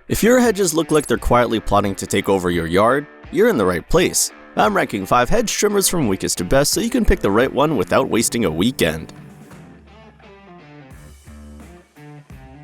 If your hedges look like they're quietly plotting to take over your yard, you're in the right place. I'm ranking 5 hedge trimmers from weakest to best so you can pick the right one without wasting a weekend.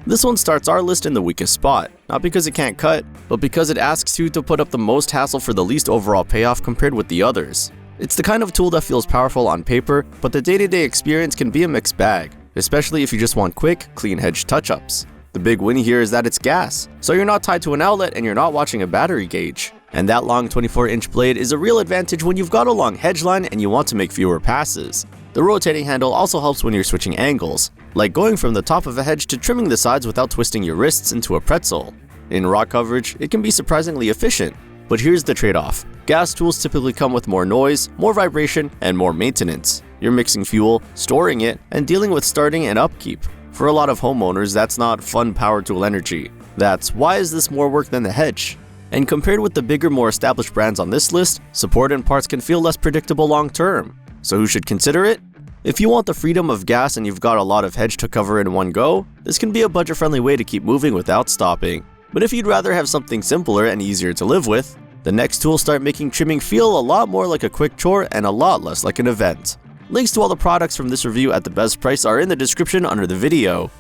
This one starts our list in the weakest spot, not because it can't cut, but because it asks you to put up the most hassle for the least overall payoff compared with the others. It's the kind of tool that feels powerful on paper, but the day-to-day experience can be a mixed bag, especially if you just want quick, clean hedge touch-ups. The big win here is that it's gas, so you're not tied to an outlet and you're not watching a battery gauge. And that long 24-inch blade is a real advantage when you've got a long hedge line and you want to make fewer passes. The rotating handle also helps when you're switching angles, like going from the top of a hedge to trimming the sides without twisting your wrists into a pretzel. In raw coverage, it can be surprisingly efficient, but here's the trade-off. Gas tools typically come with more noise, more vibration, and more maintenance. You're mixing fuel, storing it, and dealing with starting and upkeep. For a lot of homeowners, that's not fun power tool energy. That's why is this more work than the Hedge? And compared with the bigger, more established brands on this list, support and parts can feel less predictable long term. So who should consider it? If you want the freedom of gas and you've got a lot of hedge to cover in one go, this can be a budget-friendly way to keep moving without stopping. But if you'd rather have something simpler and easier to live with, the next tools start making trimming feel a lot more like a quick chore and a lot less like an event. Links to all the products from this review at the best price are in the description under the video.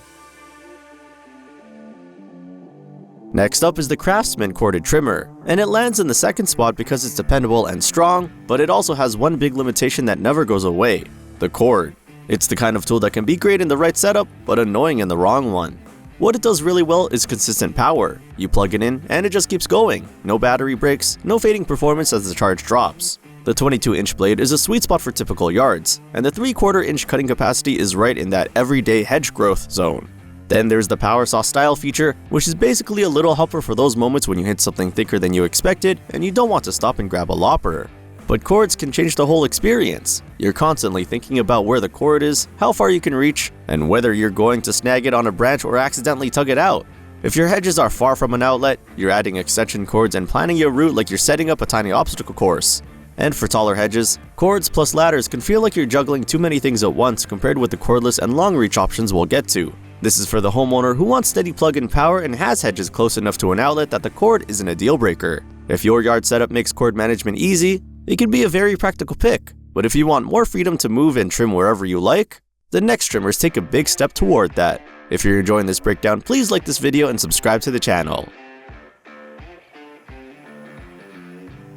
Next up is the CRAFTSMAN corded trimmer, and it lands in the second spot because it's dependable and strong, but it also has one big limitation that never goes away: the cord. It's the kind of tool that can be great in the right setup, but annoying in the wrong one. What it does really well is consistent power. You plug it in and it just keeps going. No battery breaks, no fading performance as the charge drops. The 22-inch blade is a sweet spot for typical yards, and the 3/4-inch cutting capacity is right in that everyday hedge growth zone. Then there's the power saw style feature, which is basically a little helper for those moments when you hit something thicker than you expected and you don't want to stop and grab a lopper. But cords can change the whole experience. You're constantly thinking about where the cord is, how far you can reach, and whether you're going to snag it on a branch or accidentally tug it out. If your hedges are far from an outlet, you're adding extension cords and planning your route like you're setting up a tiny obstacle course. And for taller hedges, cords plus ladders can feel like you're juggling too many things at once compared with the cordless and long reach options we'll get to. This is for the homeowner who wants steady plug-in power and has hedges close enough to an outlet that the cord isn't a deal breaker. If your yard setup makes cord management easy, it can be a very practical pick. But if you want more freedom to move and trim wherever you like, the next trimmers take a big step toward that. If you're enjoying this breakdown, please like this video and subscribe to the channel.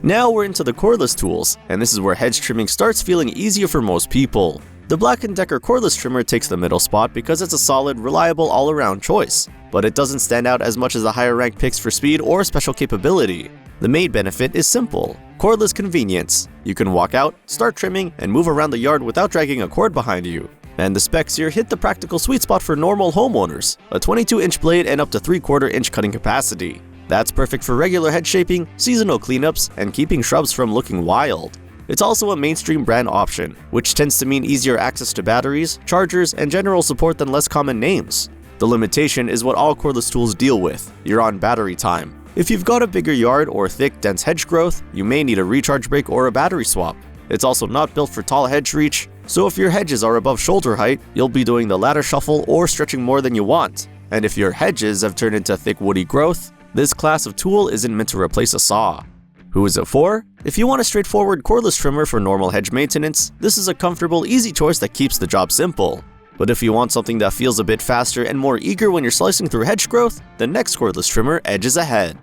Now we're into the cordless tools, and this is where hedge trimming starts feeling easier for most people. The BLACK+DECKER cordless trimmer takes the middle spot because it's a solid, reliable all-around choice, but it doesn't stand out as much as the higher ranked picks for speed or special capability. The main benefit is simple: cordless convenience. You can walk out, start trimming, and move around the yard without dragging a cord behind you. And the specs here hit the practical sweet spot for normal homeowners: a 22-inch blade and up to 3/4-inch cutting capacity. That's perfect for regular hedge shaping, seasonal cleanups, and keeping shrubs from looking wild. It's also a mainstream brand option, which tends to mean easier access to batteries, chargers, and general support than less common names. The limitation is what all cordless tools deal with: you're on battery time. If you've got a bigger yard or thick, dense hedge growth, you may need a recharge break or a battery swap. It's also not built for tall hedge reach, so if your hedges are above shoulder height, you'll be doing the ladder shuffle or stretching more than you want. And if your hedges have turned into thick woody growth, this class of tool isn't meant to replace a saw. Who is it for? If you want a straightforward cordless trimmer for normal hedge maintenance, this is a comfortable, easy choice that keeps the job simple. But if you want something that feels a bit faster and more eager when you're slicing through hedge growth, the next cordless trimmer edges ahead.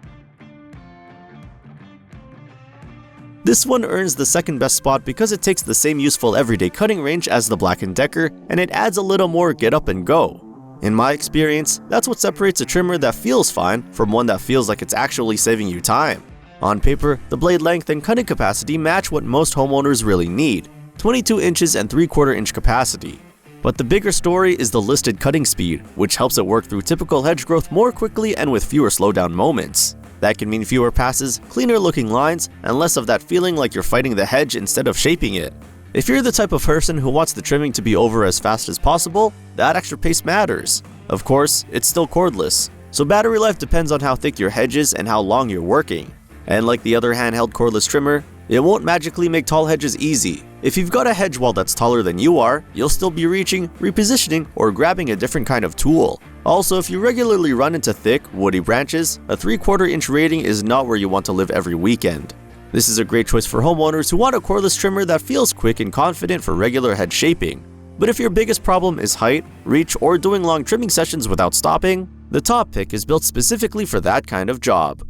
This one earns the second best spot because it takes the same useful everyday cutting range as the BLACK+DECKER, and it adds a little more get up and go. In my experience, that's what separates a trimmer that feels fine from one that feels like it's actually saving you time. On paper, the blade length and cutting capacity match what most homeowners really need: 22 inches and 3/4-inch capacity. But the bigger story is the listed cutting speed, which helps it work through typical hedge growth more quickly and with fewer slowdown moments. That can mean fewer passes, cleaner looking lines, and less of that feeling like you're fighting the hedge instead of shaping it. If you're the type of person who wants the trimming to be over as fast as possible, that extra pace matters. Of course, it's still cordless, so battery life depends on how thick your hedge is and how long you're working. And like the other handheld cordless trimmer, It won't magically make tall hedges easy. If you've got a hedge wall that's taller than you are, you'll still be reaching, repositioning, or grabbing a different kind of tool. Also, if you regularly run into thick, woody branches, a 3/4 inch rating is not where you want to live every weekend. This is a great choice for homeowners who want a cordless trimmer that feels quick and confident for regular hedge shaping. But if your biggest problem is height, reach, or doing long trimming sessions without stopping, the top pick is built specifically for that kind of job.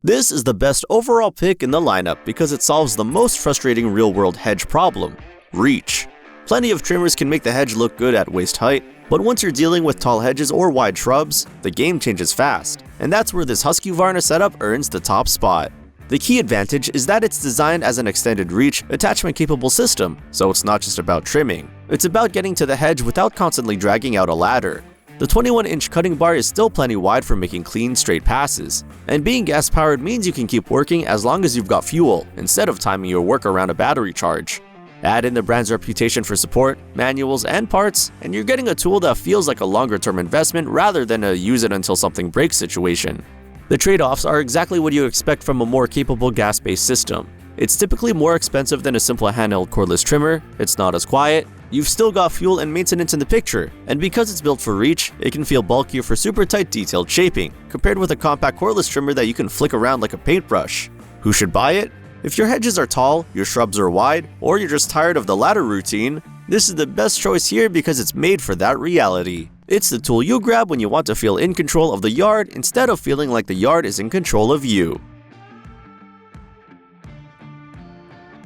This is the best overall pick in the lineup because it solves the most frustrating real-world hedge problem: reach. Plenty of trimmers can make the hedge look good at waist height, but once you're dealing with tall hedges or wide shrubs, the game changes fast, and that's where this Husqvarna setup earns the top spot. The key advantage is that it's designed as an extended reach, attachment-capable system, so it's not just about trimming. It's about getting to the hedge without constantly dragging out a ladder. The 21-inch cutting bar is still plenty wide for making clean, straight passes, and being gas-powered means you can keep working as long as you've got fuel, instead of timing your work around a battery charge. Add in the brand's reputation for support, manuals, and parts, and you're getting a tool that feels like a longer-term investment rather than a use-it-until-something-breaks situation. The trade-offs are exactly what you expect from a more capable gas-based system. It's typically more expensive than a simple handheld cordless trimmer, it's not as quiet, you've still got fuel and maintenance in the picture, and because it's built for reach, it can feel bulkier for super tight detailed shaping, compared with a compact cordless trimmer that you can flick around like a paintbrush. Who should buy it? If your hedges are tall, your shrubs are wide, or you're just tired of the ladder routine, this is the best choice here because it's made for that reality. It's the tool you grab when you want to feel in control of the yard instead of feeling like the yard is in control of you.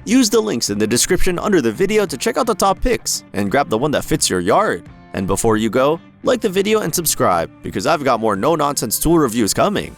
Use the links in the description under the video to check out the top picks and grab the one that fits your yard. And before you go, like the video and subscribe because I've got more no-nonsense tool reviews coming.